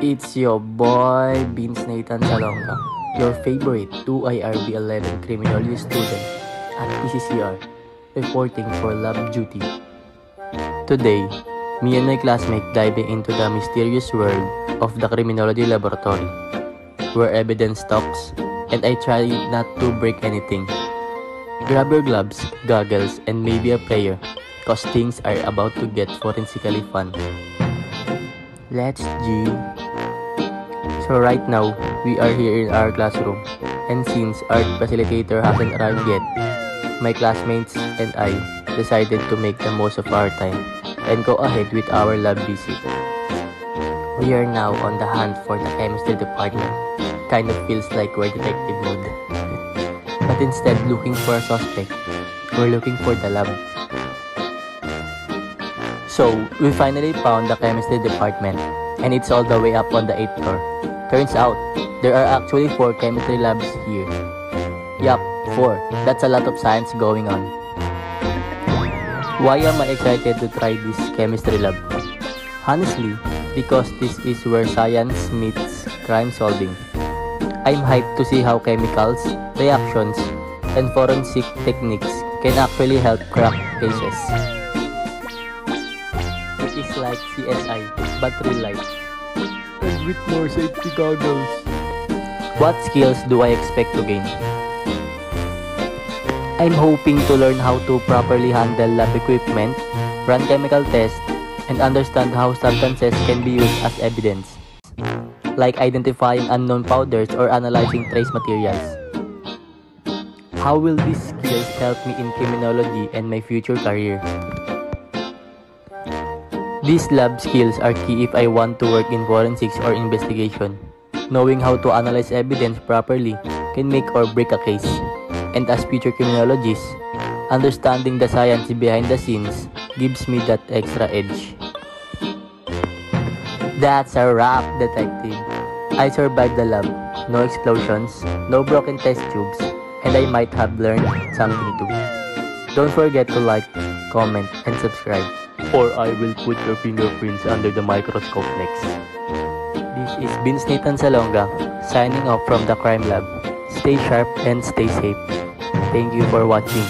It's your boy Vince Nathan Salonga, your favorite 2IRB 11 criminology student at PCCR, reporting for lab duty. Today, me and my classmate diving into the mysterious world of the criminology laboratory, where evidence talks, and I try not to break anything. Grab your gloves, goggles, and maybe a prayer, cause things are about to get forensically fun. Let's G. So right now, we are here in our classroom, and since our facilitator hasn't arrived yet, my classmates and I decided to make the most of our time and go ahead with our lab visit. We are now on the hunt for the chemistry department. Kind of feels like we're detective mode. But instead looking for a suspect, we're looking for the lab. So, we finally found the chemistry department, and it's all the way up on the 8th floor. Turns out, there are actually 4 chemistry labs here. Yup, 4. That's a lot of science going on. Why am I excited to try this chemistry lab? Honestly, because this is where science meets crime solving. I'm hyped to see how chemicals, reactions, and forensic techniques can actually help crack cases. It is like CSI, but real life. And with more safety goggles. What skills do I expect to gain? I'm hoping to learn how to properly handle lab equipment, run chemical tests, and understand how substances can be used as evidence, like identifying unknown powders or analyzing trace materials. How will these skills help me in criminology and my future career? These lab skills are key if I want to work in forensics or investigation. Knowing how to analyze evidence properly can make or break a case. And as future criminologists, understanding the science behind the scenes gives me that extra edge. That's a wrap, detective. I survived the lab. No explosions, no broken test tubes, and I might have learned something too. Don't forget to like, comment, and subscribe, or I will put your fingerprints under the microscope next. This is Vince Nathan Salonga, signing off from the crime lab. Stay sharp and stay safe. Thank you for watching.